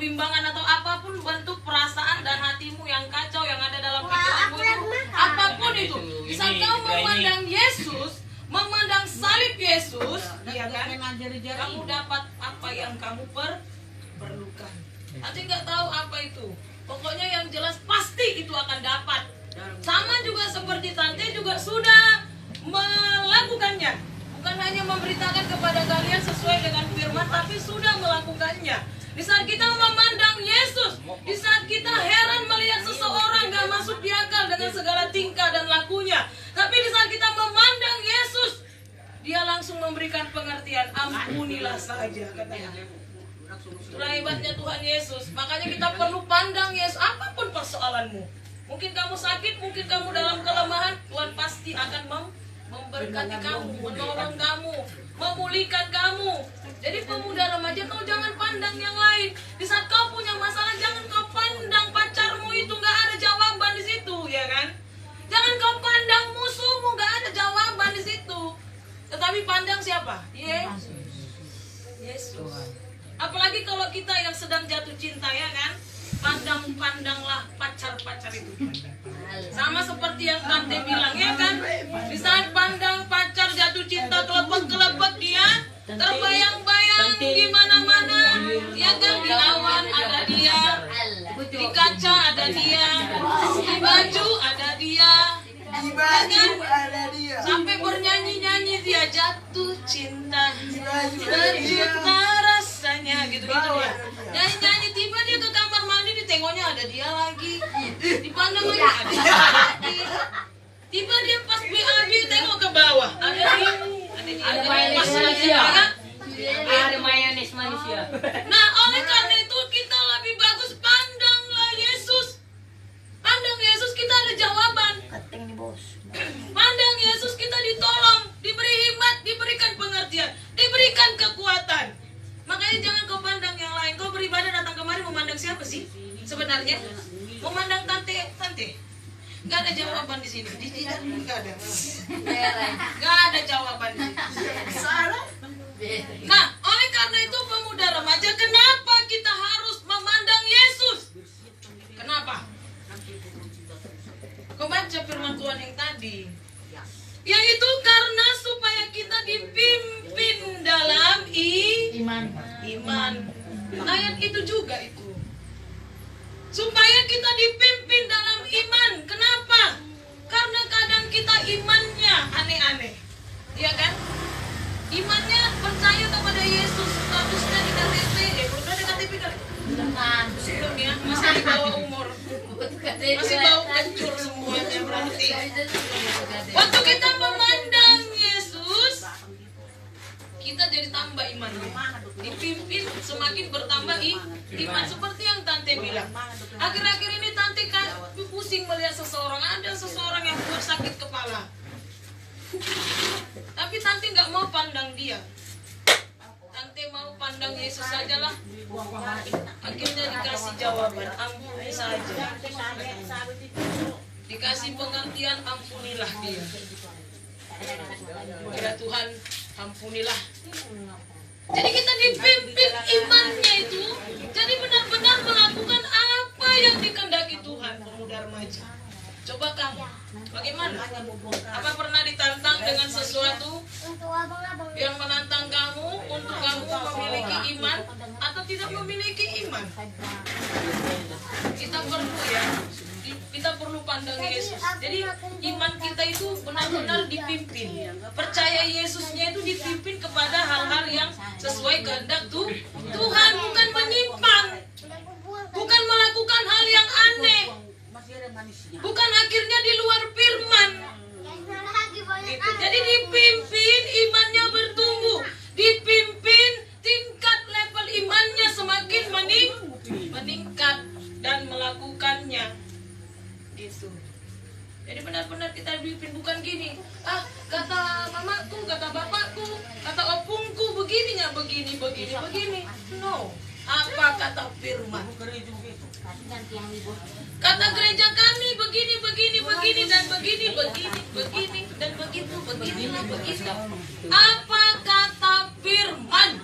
kebimbangan atau apapun bentuk perasaan dan hatimu yang kacau yang ada dalam pikiranmu itu, apapun itu, di saat kau memandang Yesus, memandang salib Yesus, ya kan, kamu dapat apa yang kamu perlukan. Nanti nggak tahu apa itu, pokoknya yang jelas pasti itu akan dapat. Sama juga seperti Tante juga sudah melakukannya, bukan hanya memberitakan kepada kalian sesuai dengan firman, tapi sudah melakukannya. Di saat kita memandang Yesus, di saat kita heran melihat seseorang gak masuk di akal dengan segala tingkah dan lakunya, tapi di saat kita memandang Yesus, dia langsung memberikan pengertian, ampunilah saja katanya. Itulah hebatnya Tuhan Yesus. Makanya kita perlu pandang Yesus apapun persoalanmu. Mungkin kamu sakit, mungkin kamu dalam kelemahan, Tuhan pasti akan memberkati kamu, menolong kamu, memulihkan kamu. Jadi pemuda remaja, kau jangan pandang yang lain. Di saat kau punya masalah, jangan kau pandang pacarmu itu nggak ada jawaban di situ, ya kan? Jangan kau pandang musuhmu nggak ada jawaban di situ. Tetapi pandang siapa? Yesus. Apalagi kalau kita yang sedang jatuh cinta, ya kan? Pandanglah pacar-pacar itu. Sama seperti yang Tante bilang, ya kan? Di saat pandang pacar jatuh cinta, kelepek-kelepek dia, terbayang-bayang di mana-mana, ya kan? Di awan ada dia, di kaca ada dia, di baju ada dia, sampai bernyanyi-nyanyi dia jatuh cinta, berjuta rasanya, gitu-gitu ya. Nyanyi-nyanyi, tiba dia ke kamar mandi, ditengoknya ada dia lagi, dipandang lagi ada dia lagi. Tiba dia pas BAB tengok ke bawah, ada mayones manusia. Ada mayones manusia. Nah, oleh karena itu kita lebih bagus pandanglah Yesus. Pandang Yesus, kita ada jawaban. Pandang Yesus, kita ditolong, diberi hikmat, diberikan pengertian, diberikan kekuatan. Makanya jangan kau pandang yang lain. Kau beribadah datang kemari memandang siapa sih? Sebenarnya memandang tante. Gak ada jawaban di sini. Di sini gak ada. Gak ada jawaban. Nah, oleh karena itu pemuda remaja, kenapa kita harus memandang Yesus? Kenapa? Kau baca firman Tuhan yang tadi. Yang itu karena supaya kita dipimpin dalam iman. Ayat itu juga itu. Supaya kita dipimpin dalam iman. Kenapa? Karena kadang kita imannya aneh-aneh. Iya kan? Imannya percaya kepada Yesus, statusnya di KTP. Belum ada KTP kan? Belum ya, masih di bawah umur. Masih bau kencur semuanya berarti. Waktu kita memandang Yesus, kita jadi tambah imannya. Dipimpin semakin bertambah iman. Seperti yang Tante bilang. Akhir-akhir ini Tante kan pusing melihat seseorang. Ada seseorang yang bersakit kepala. Tapi Tante nggak mau pandang dia. Tante mau pandang Yesus sajalah. Akhirnya dikasih jawaban, ampuni saja. Dikasih pengertian, ampunilah dia. Ya Tuhan, ampunilah. Jadi kita dipimpin imannya itu. Jadi benar-benar melakukan apa yang dikehendaki Tuhan, pemuda remaja. Coba kamu, bagaimana? Apa pernah ditantang dengan sesuatu yang menantang kamu untuk kamu memiliki iman atau tidak memiliki iman? Kita perlu ya, kita perlu pandang Yesus. Jadi iman kita itu benar-benar dipimpin. Percaya Yesusnya itu dipimpin kepada hal-hal yang sesuai kehendak Tuhan, bukan menyimpang, bukan melakukan hal yang aneh. Bukan akhirnya di luar firman. Gitu. Jadi dipimpin imannya bertumbuh, dipimpin tingkat level imannya semakin meningkat dan melakukannya. Gitu. Jadi benar-benar kita dipimpin, bukan gini. Kata mamaku, kata bapakku, kata opungku begininya begini. No. Apa kata firman? Kata gereja kami begini dan begini dan begitu. Apa kata firman?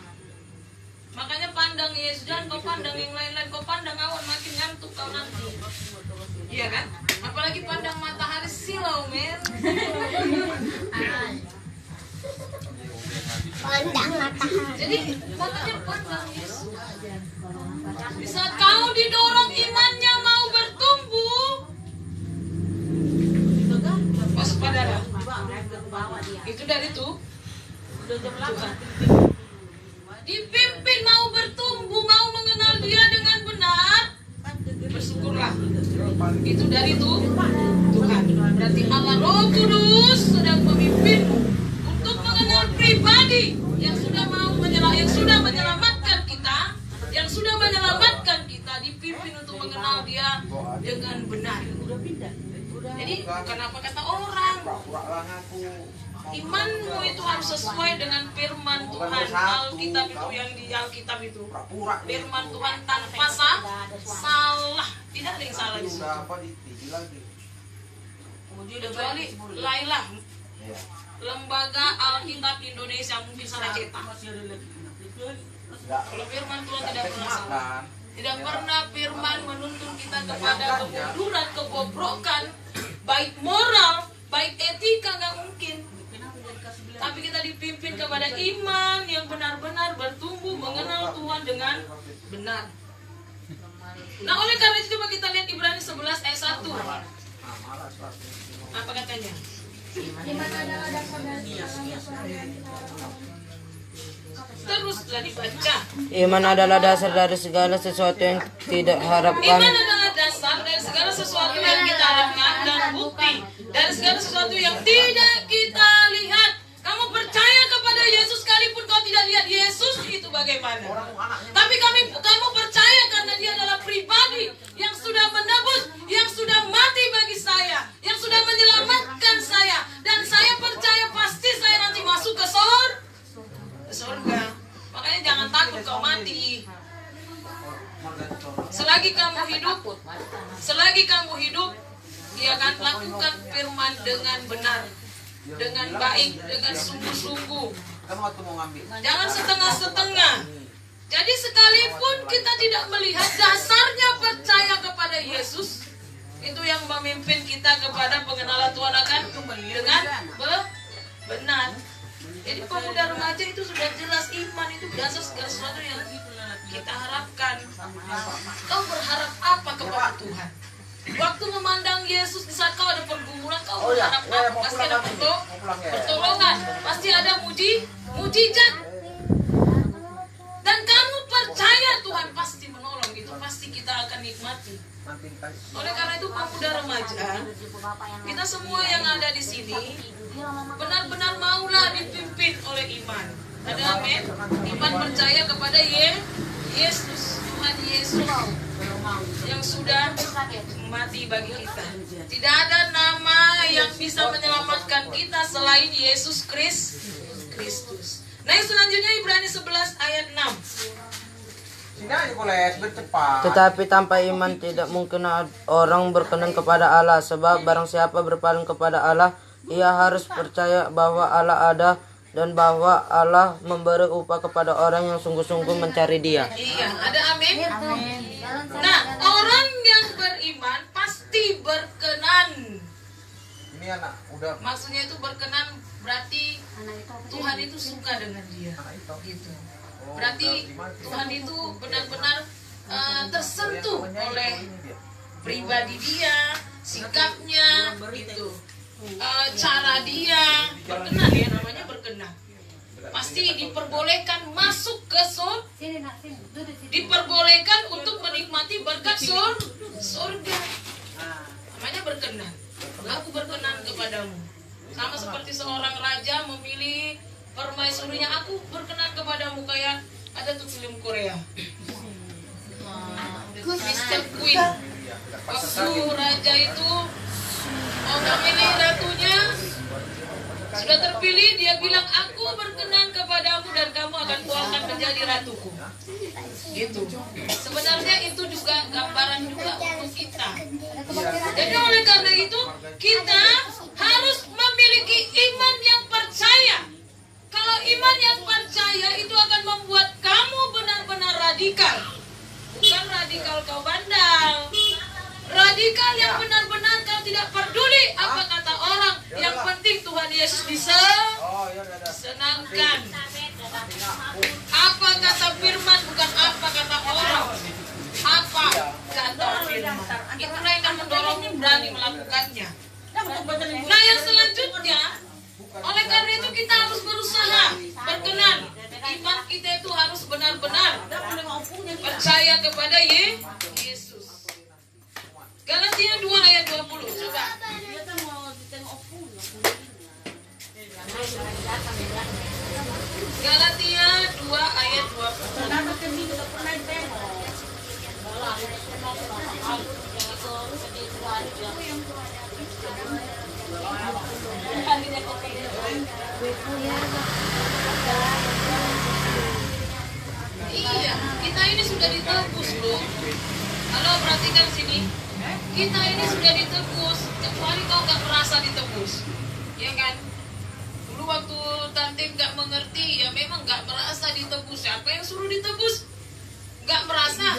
Makanya pandang Yesus, jangan kau pandang yang lain-lain, kau pandang awan, makin ngantuk kau nanti. Iya kan? Apalagi pandang matahari silau, men. Pandang matahari. Jadi makanya pandang Yesus. Di saat kau didorong imannya mau bertumbuh, waspadalah. Itu dari itu. Tuhan. Dipimpin mau bertumbuh, mau mengenal Dia dengan benar, bersyukurlah. Itu dari itu Tuhan. Berarti Allah Roh Kudus sedang memimpinmu untuk mengenal pribadi yang sudah menyelamatkan kita, dipimpin untuk mengenal Dia dengan benar. Jadi bukan apa kata orang. Imanmu itu harus sesuai dengan firman Tuhan. Alkitab itu yang di Alkitab itu firman Tuhan tanpa salah. Tidak ada yang salah di situ. Kecuali Lailah, Lembaga Alkitab Indonesia mungkin salah cetak. Kalau firman Tuhan tidak pernah salah. Tidak pernah firman menuntun kita kepada kemunduran, kebobrokan, baik moral, baik etika, nggak mungkin. Tapi kita dipimpin kepada iman yang benar-benar bertumbuh mengenal Tuhan dengan benar. Nah, oleh karena itu coba kita lihat Ibrani 11 ayat 1. Apa katanya? Teruslah dibaca. Iman adalah dasar dari segala sesuatu yang tidak harapkan. Iman adalah dasar dari segala sesuatu yang kita harapkan dan bukti dari segala sesuatu yang tidak kita lihat. Kamu percaya kepada Yesus sekalipun kau tidak lihat Yesus, itu bagaimana? Tapi kamu percaya karena Dia adalah pribadi yang sudah menebus, yang sudah mati bagi saya, yang sudah menyelamatkan saya, dan saya percaya pasti saya nanti masuk ke surga. Makanya jangan takut kau mati. Selagi kamu hidup, Dia akan lakukan firman dengan benar, dengan baik, dengan sungguh-sungguh. Jangan setengah-setengah. Jadi sekalipun kita tidak melihat, dasarnya percaya kepada Yesus, itu yang memimpin kita kepada pengenalan Tuhan akan dengan benar. Jadi pemuda remaja itu sudah jelas iman itu dasar segala sesuatu yang kita harapkan. Kau berharap apa kepada Tuhan? Waktu memandang Yesus, di saat kau ada pergumulan, kau berharap apa? Pasti ada pertolongan, pasti ada mujizat. Dan kamu percaya Tuhan pasti menolong, itu pasti kita akan nikmati. Oleh karena itu pemuda remaja, kita semua yang ada di sini benar-benar maulah dipimpin oleh iman. Ada amin? Iman percaya kepada Yesus, Tuhan Yesus yang sudah mati bagi kita. Tidak ada nama yang bisa menyelamatkan kita selain Yesus Kristus. Nah, yang selanjutnya Ibrani 11 ayat 6. Tetapi tanpa iman tidak mungkin orang berkenan kepada Allah. Sebab barang siapa berpaling kepada Allah, ia harus percaya bahwa Allah ada dan bahwa Allah memberi upah kepada orang yang sungguh-sungguh mencari Dia. Iya, ada amin? Nah, orang yang beriman pasti berkenan. Ini anak udah. Maksudnya itu berkenan berarti Tuhan itu suka dengan dia. Gitu. Berarti Tuhan itu benar-benar tersentuh oleh pribadi dia, sikapnya, gitu. Cara dia berkenan, ya namanya berkenan. Pasti diperbolehkan masuk ke surga, diperbolehkan untuk menikmati berkat surga. Namanya berkenan. Aku berkenan kepadamu. Sama seperti seorang raja memilih permaisurinya, aku berkenan kepadamu. Kayak ada tuh film Korea, Mr. Queen. Waktu raja itu mau memilih ratunya, sudah terpilih, dia bilang, aku berkenan kepadamu dan kamu akan kuangkat menjadi ratuku. Gitu. Sebenarnya itu juga gambaran juga untuk kita. Jadi oleh karena itu kita harus memiliki iman yang percaya. Kalau iman yang percaya itu akan membuat kamu benar-benar radikal. Bukan radikal kau bandal. Radikal yang benar-benar kau tidak peduli apa kata orang. Yang penting Tuhan Yesus disenangkan. Apa kata firman, bukan apa kata orang. Apa kata firman. Itulah yang akan mendorongmu berani melakukannya. Nah, yang selanjutnya, oleh karena itu kita harus berusaha berkenan. Iman kita itu harus benar-benar percaya kepada Yesus. Galatia 2 ayat 20. Coba. Galatia 2 ayat 20. Iya, kita ini sudah ditebus loh. Halo, perhatikan sini. Kita ini sudah ditebus, kecuali kau gak merasa ditebus, ya kan? Dulu waktu tante gak mengerti, ya memang gak merasa ditebus. Siapa yang suruh ditebus? Gak merasa.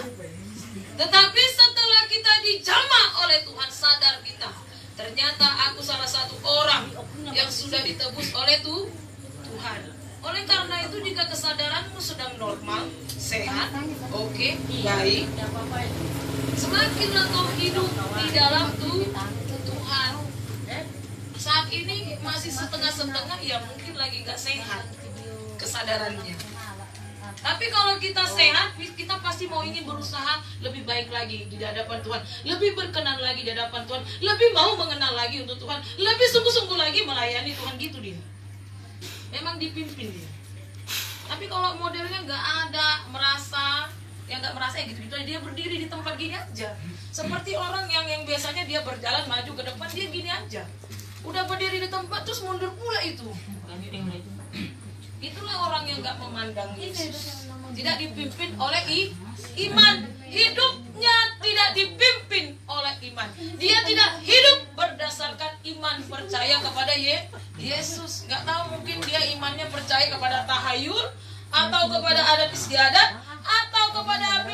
Tetapi setelah kita dijamah oleh Tuhan, sadar kita, ternyata aku salah satu orang yang sudah ditebus oleh Tuhan. Oleh karena itu, jika kesadaranmu sedang normal, sehat, oke, baik, semakinlah kau hidup di dalam Tuhan. Saat ini masih setengah-setengah, ya mungkin lagi gak sehat kesadarannya. Tapi kalau kita sehat, kita pasti mau ingin berusaha lebih baik lagi di hadapan Tuhan, lebih berkenan lagi di hadapan Tuhan, lebih mau mengenal lagi untuk Tuhan, lebih sungguh-sungguh lagi melayani Tuhan. Gitu dia. Memang dipimpin dia. Tapi kalau modelnya nggak ada merasa, yang nggak merasa ya gitu-gitu, dia berdiri di tempat gini aja. Seperti orang yang biasanya dia berjalan maju ke depan, dia gini aja. Udah berdiri di tempat terus mundur pula itu. Itulah orang yang nggak memandang Yesus. Tidak dipimpin oleh iman. Hidupnya tidak dipimpin oleh iman. Dia tidak hidup berdasarkan iman percaya kepada Yesus. Nggak tahu, mungkin dia imannya percaya kepada tahayul, atau kepada adat istiadat, atau kepada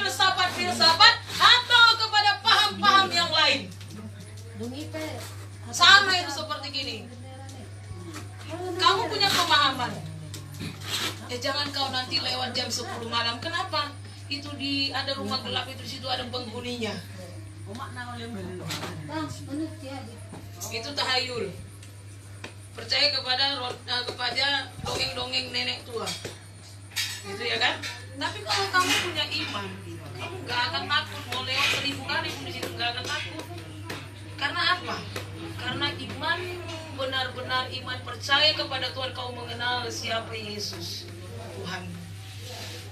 filsafat, atau kepada paham-paham yang lain. Sama itu seperti gini. Kamu punya pemahaman, jangan kau nanti lewat jam 10 malam. Kenapa? Itu ada rumah gelap, itu di situ ada penghuninya. Itu tahayul. Percaya kepada dongeng-dongeng nenek tua. Gitu ya kan? Tapi kalau kamu punya iman, kamu gak akan takut mau lewat 1000 kali pun di situ, gak akan takut. Karena apa? Karena iman benar-benar iman percaya kepada Tuhan, kau mengenal siapa Yesus Tuhan.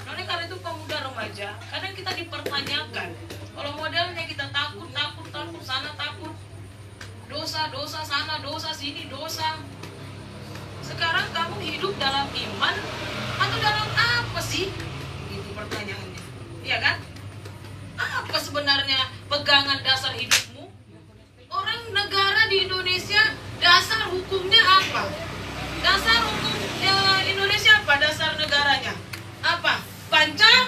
Oleh karena itu pemuda remaja, kadang kita dipertanyakan. Kalau modelnya kita takut sana, takut dosa sana, dosa sini, dosa. Sekarang kamu hidup dalam iman atau dalam apa sih? Itu pertanyaannya, iya kan? Apa sebenarnya pegangan dasar hidupmu? Orang negara di Indonesia, dasar hukumnya apa? Dasar hukum Indonesia apa? Dasar negaranya apa?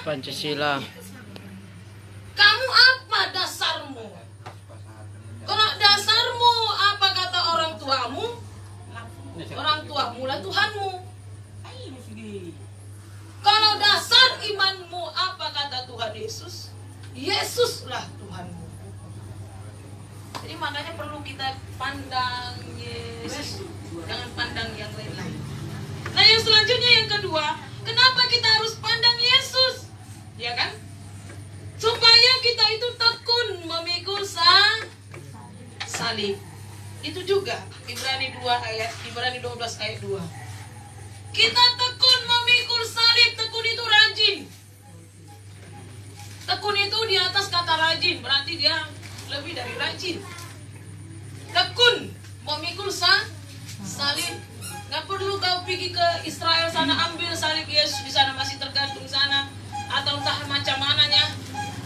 Pancasila. Kamu apa dasarmu? Kalau dasarmu apa kata orang tuamu? Orang tuamu lah Tuhanmu. Kalau dasar imanmu apa kata Tuhan Yesus? Yesuslah Tuhanmu. Jadi makanya perlu kita pandang Yesus, jangan pandang yang lain-lain. Nah, yang selanjutnya, yang kedua, kenapa kita harus pandang Yesus? Ya kan? Supaya kita itu tekun memikul salib. Itu juga Ibrani 12 ayat 2. Kita tekun memikul salib. Tekun itu rajin. Tekun itu di atas kata rajin, berarti dia lebih dari rajin. Tekun memikul salib. Gak perlu kau pergi ke Israel sana ambil salib Yesus di sana, masih tergantung sana, atau entah macam mananya.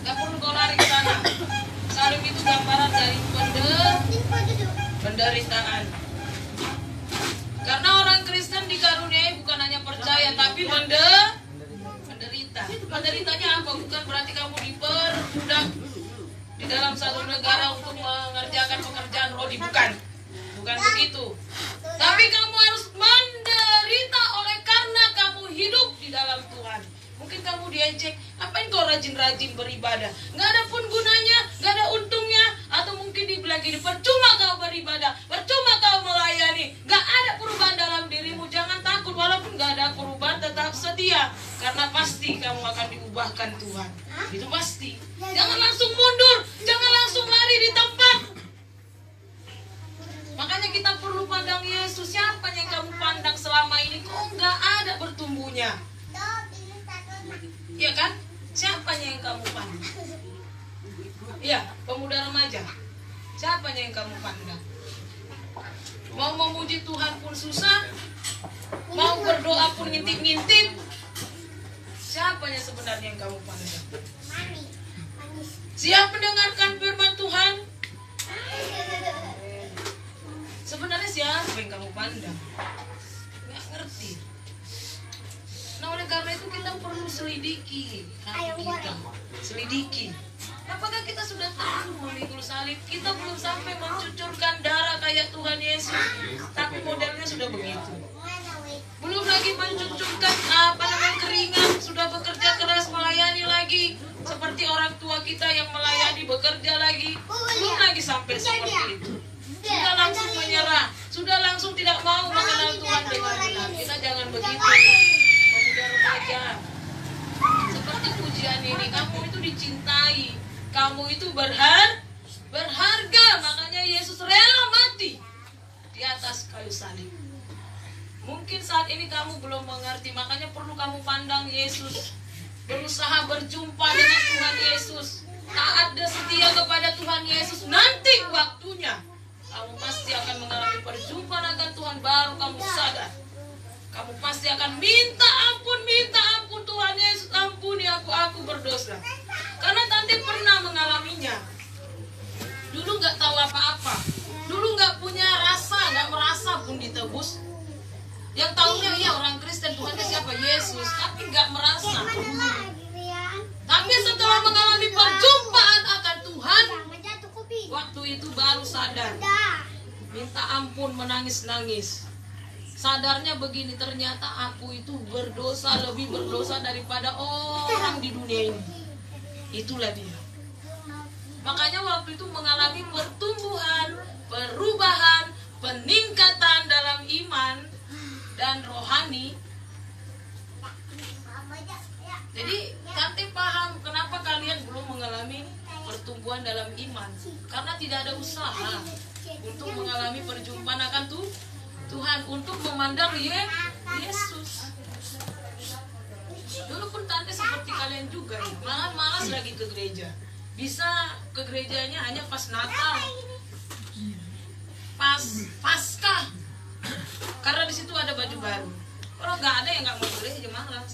Gak perlu kau lari ke sana. Salib itu gambaran dari penderitaan. Karena orang Kristen dikaruniai bukan hanya percaya tapi menderita. Menderitanya apa? Bukan berarti kamu diperbudak di dalam satu negara untuk mengerjakan pekerjaan rodi, bukan begitu. Tapi kamu harus menderita oleh karena kamu hidup di dalam Tuhan. Mungkin kamu diejek, apain kau rajin-rajin beribadah, nggak ada pun gunanya, nggak ada untungnya. Atau mungkin dibilang gini, percuma kau beribadah, percuma kau melayani, nggak ada perubahan dalam dirimu. Jangan takut, walaupun nggak ada perubahan tetap setia, karena pasti kamu akan diubahkan Tuhan. Itu pasti. Jangan langsung mundur, jangan langsung lari di tempat. Makanya kita perlu pandang Yesus. Siapa yang kamu pandang selama ini kok nggak ada bertumbuhnya? Iya kan? Siapanya yang kamu pandang? Iya, pemuda remaja. Siapanya yang kamu pandang? Mau memuji Tuhan pun susah, mau berdoa pun ngintip-ngintip. Siapanya sebenarnya yang kamu pandang? Siap mendengarkan firman Tuhan? Sebenarnya siapa yang kamu pandang? Nggak ngerti. Nah, oleh karena itu kita perlu selidiki hati kita. Selidiki. Apakah kita sudah tahu memikul salib? Kita belum sampai mencucurkan darah kayak Tuhan Yesus, tapi modelnya sudah begitu. Belum lagi mencucurkan keringat, sudah bekerja keras melayani lagi, seperti orang tua kita yang melayani bekerja lagi. Belum lagi sampai seperti itu. Sudah langsung menyerah, sudah langsung tidak mau mengenal Tuhan dengan benar. Kita jangan begitu. Pemuda remaja, seperti pujian ini, kamu itu dicintai, kamu itu berharga. Makanya Yesus rela mati di atas kayu salib. Mungkin saat ini kamu belum mengerti, makanya perlu kamu pandang Yesus, berusaha berjumpa dengan Tuhan Yesus, taat dan setia kepada Tuhan Yesus. Nanti waktunya kamu pasti akan mengalami perjumpaan dengan Tuhan, baru kamu sadar. Kamu pasti akan minta ampun Tuhan Yesus, ampuni aku berdosa. Karena tante pernah mengalaminya. Dulu nggak tahu apa-apa, dulu nggak punya rasa, nggak merasa pun ditebus. Yang tahunya ya orang Kristen, Tuhannya siapa? Yesus, tapi nggak merasa. Tapi setelah mengalami perjumpaan akan Tuhan, waktu itu baru sadar. Minta ampun, menangis-nangis. Sadarnya begini, ternyata aku itu berdosa, lebih berdosa daripada orang di dunia ini. Itulah dia. Makanya waktu itu mengalami pertumbuhan, perubahan, peningkatan dalam iman dan rohani. Jadi Tante paham kenapa kalian belum mengalami pertumbuhan dalam iman, karena tidak ada usaha untuk mengalami perjumpaan akan Tuhan, untuk memandang Yesus. Dulu pun Tante seperti kalian juga, malas lagi ke gereja. Bisa ke gerejanya hanya pas Natal, pas Paskah, karena di situ ada baju baru. Kalau nggak ada ya nggak mau gereja, malas.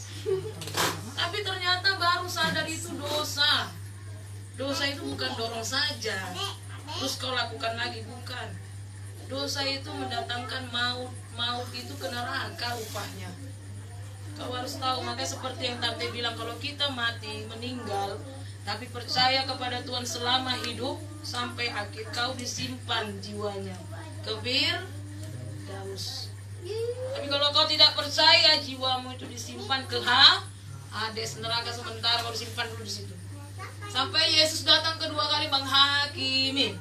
Tapi ternyata baru sadar itu dosa. Dosa itu bukan dorong saja, terus kau lakukan lagi, bukan. Dosa itu mendatangkan maut. Maut itu ke neraka upahnya. Kau harus tahu, makanya seperti yang Tante bilang, kalau kita mati, meninggal, tapi percaya kepada Tuhan selama hidup, sampai akhir kau disimpan jiwanya ke Firdaus. Tapi kalau kau tidak percaya, jiwamu itu disimpan ke Hades, neraka sementara, kau disimpan dulu di situ. Sampai Yesus datang kedua kali menghakimi.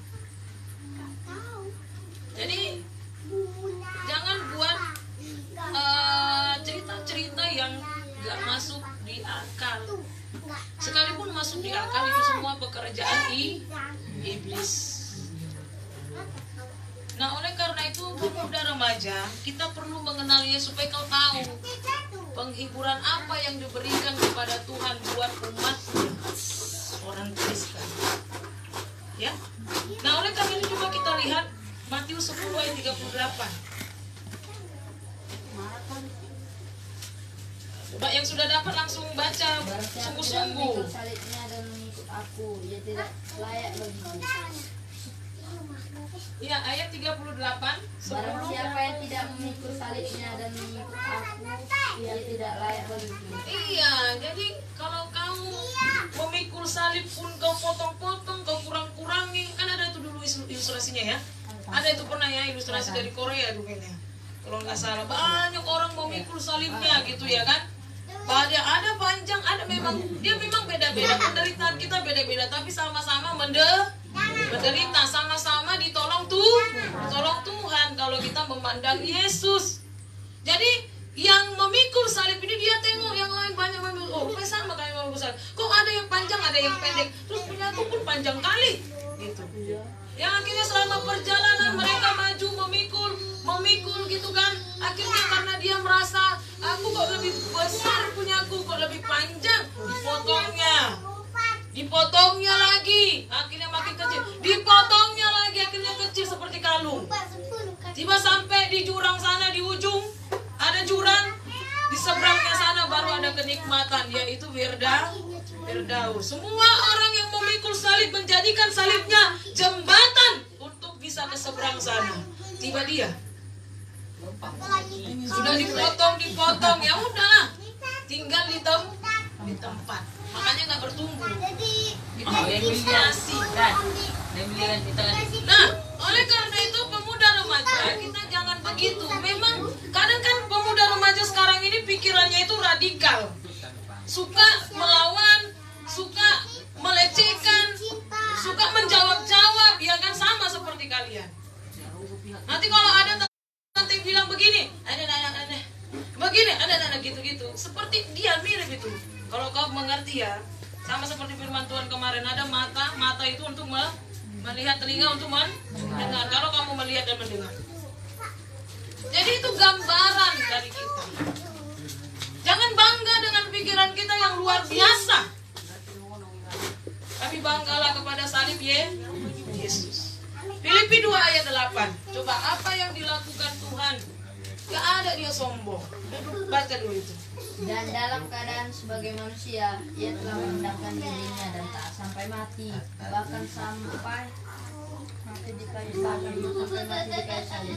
Jadi jangan buat cerita-cerita yang gak masuk di akal. Sekalipun masuk di akal, itu semua pekerjaan iblis. Nah, oleh karena itu pemuda remaja, kita perlu mengenal Yesus supaya kau tahu penghiburan apa yang diberikan kepada Tuhan buat umatnya, orang Kristen. Ya. Nah, oleh karena itu coba kita lihat Matius 10 ayat 38. Coba yang sudah dapat langsung baca sungguh-sungguh. Salibnya dan mengikut aku, ia tidak layak bagiku. Ya, ayat 38. Barang siapa yang tidak memikul salibnya dan mengikut aku, ia tidak layak bagiku. Iya, jadi kalau kamu memikul salib pun kau potong-potong, kau kurang-kurangin, kan ada itu dulu ilustrasinya ya. Ada itu pernah ya ilustrasi dari Korea tuh kayaknya. Kalau nggak salah, banyak orang memikul salibnya gitu ya kan. Ada panjang, ada memang, dia memang beda-beda, penderitaan kita beda-beda, tapi sama-sama menderita, sama-sama ditolong Tuhan kalau kita memandang Yesus. Jadi yang memikul salib ini dia tengok yang lain banyak memikul, oh rupanya sama kayak memikul salib. Kok ada yang panjang, ada yang pendek, terus punya aku pun panjang kali gitu. Yang akhirnya selama perjalanan mereka maju memikul gitu kan. Akhirnya karena dia merasa aku kok lebih besar punya aku, kok lebih panjang, dipotongnya lagi, akhirnya makin kecil, dipotongnya lagi, akhirnya kecil seperti kalung. Tiba sampai di jurang sana, di ujung ada jurang, di seberangnya sana baru ada kenikmatan, yaitu Firdaus. Semua orang yang memikul salib menjadikan salibnya jembatan untuk bisa ke seberang sana. Tiba dia sudah dipotong, ya udahlah, tinggal di tempat. Makanya nggak bertumbuh. Itu ilustrasi. Nah, oleh karena itu pemuda remaja kita jangan begitu. Memang kadang kan pemuda remaja sekarang ini pikirannya itu radikal, suka melawan, suka melecehkan, suka menjawab-jawab, ya kan, sama seperti kalian. Nanti kalau ada nanti bilang begini, ada gitu-gitu, seperti dia mirip itu. Kalau kau mengerti ya, sama seperti firman Tuhan kemarin, ada mata itu untuk melihat, telinga untuk mendengar. Kalau kamu melihat dan mendengar, jadi itu gambaran dari kita. Jangan bangga dengan pikiran kita yang luar biasa, tapi banggalah kepada salib Yesus. Filipi 2 ayat 8. Coba apa yang dilakukan Tuhan? Gak ada dia sombong. Baca dulu itu. Dan dalam keadaan sebagai manusia, ia telah merendahkan dirinya dan tak sampai mati, bahkan sampai mati di kayu salib.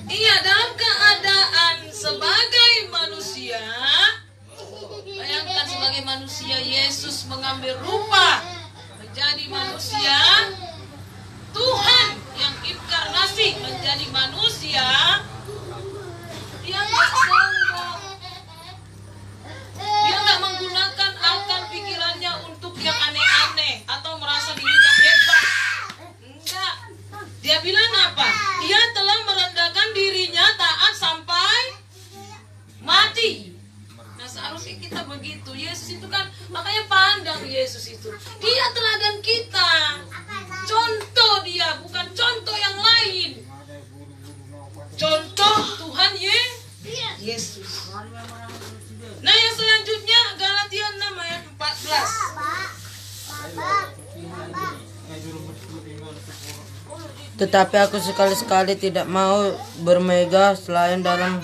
Iya, dalam keadaan sebagai manusia, bayangkan sebagai manusia Yesus mengambil rupa menjadi manusia. Tuhan yang inkarnasi menjadi manusia. Dia nggak sombong. Dia nggak menggunakan akal pikirannya untuk yang aneh-aneh atau merasa dirinya hebat. Enggak. Dia bilang apa? Dia telah merendahkan dirinya, taat sampai mati. Nah, seharusnya kita begitu. Yesus itu kan, makanya pandang Yesus itu. Dia teladan kita. Contoh dia, bukan contoh yang lain. Contoh Tuhan Yesus. Nah, yang selanjutnya Galatia 6 ayat 14. Tetapi aku sekali-sekali tidak mau bermegah selain dalam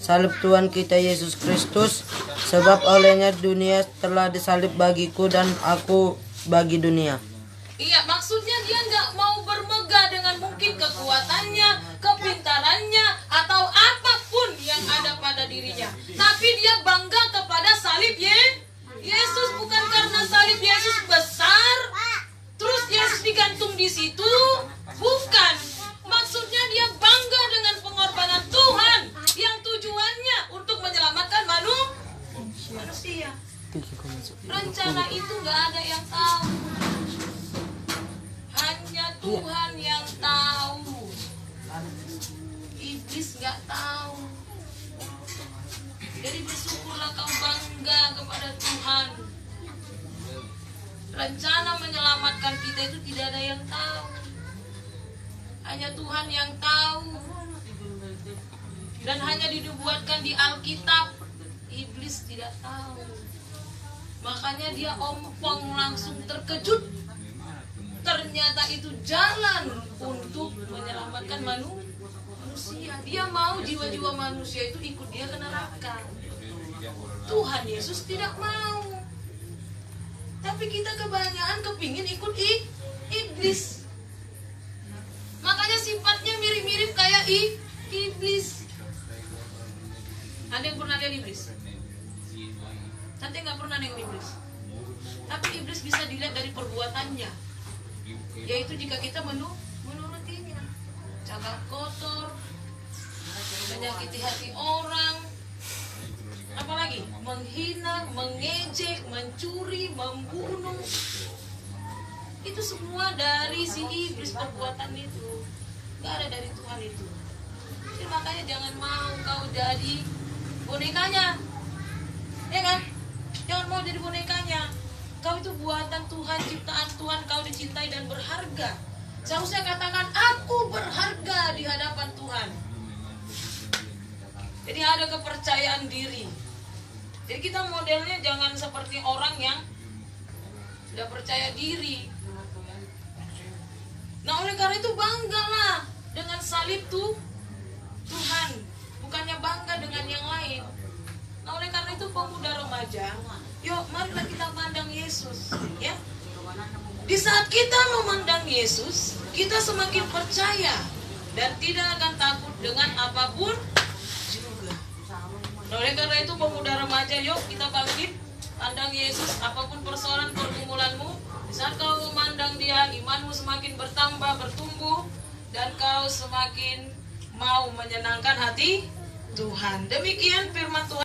salib Tuhan kita Yesus Kristus, sebab olehnya dunia telah disalib bagiku dan aku bagi dunia. Iya, maksudnya dia nggak mau bermegah dengan mungkin kekuatannya, kepintarannya, atau apapun yang ada pada dirinya. Tapi dia bangga kepada salib Yesus, bukan karena salib Yesus besar, terus Yesus digantung di situ, bukan. Maksudnya dia bangga dengan pengorbanan Tuhan yang tujuannya untuk menyelamatkan manusia. Rencana itu nggak ada yang tahu. Hanya Tuhan yang tahu. Iblis nggak tahu. Jadi bersyukurlah kau bangga kepada Tuhan. Rencana menyelamatkan kita itu tidak ada yang tahu. Hanya Tuhan yang tahu. Dan hanya dibuatkan di Alkitab. Iblis tidak tahu. Makanya dia ompong langsung terkejut. Ternyata itu jalan untuk menyelamatkan manusia. Dia mau jiwa-jiwa manusia itu ikut dia ke neraka. Tuhan Yesus tidak mau. Tapi kita kebanyakan kepingin ikut iblis. Makanya Yaitu jika kita menurutinya. Cakap kotor, menyakiti hati orang, apalagi menghina, mengejek, mencuri, membunuh. Itu semua dari si iblis perbuatan itu. Gak ada dari Tuhan itu. Jadi makanya jangan mau kau jadi bonekanya. Ya kan? Jangan mau jadi bonekanya. Kau itu buatan Tuhan, ciptaan Tuhan, kau dicintai dan berharga. Seharusnya katakan, aku berharga di hadapan Tuhan. Jadi ada kepercayaan diri. Jadi kita modelnya jangan seperti orang yang tidak percaya diri. Nah oleh karena itu banggalah dengan salib Tuhan, bukannya bangga dengan yang lain. Nah oleh karena itu pemuda remaja, yuk marilah kita pandang Yesus, ya. Di saat kita memandang Yesus, kita semakin percaya dan tidak akan takut dengan apapun juga. Nah, oleh karena itu pemuda remaja, yuk kita bangkit, pandang Yesus, apapun persoalan pergumulanmu. Di saat kau memandang Dia, imanmu semakin bertambah, bertumbuh, dan kau semakin mau menyenangkan hati Tuhan. Demikian firman Tuhan.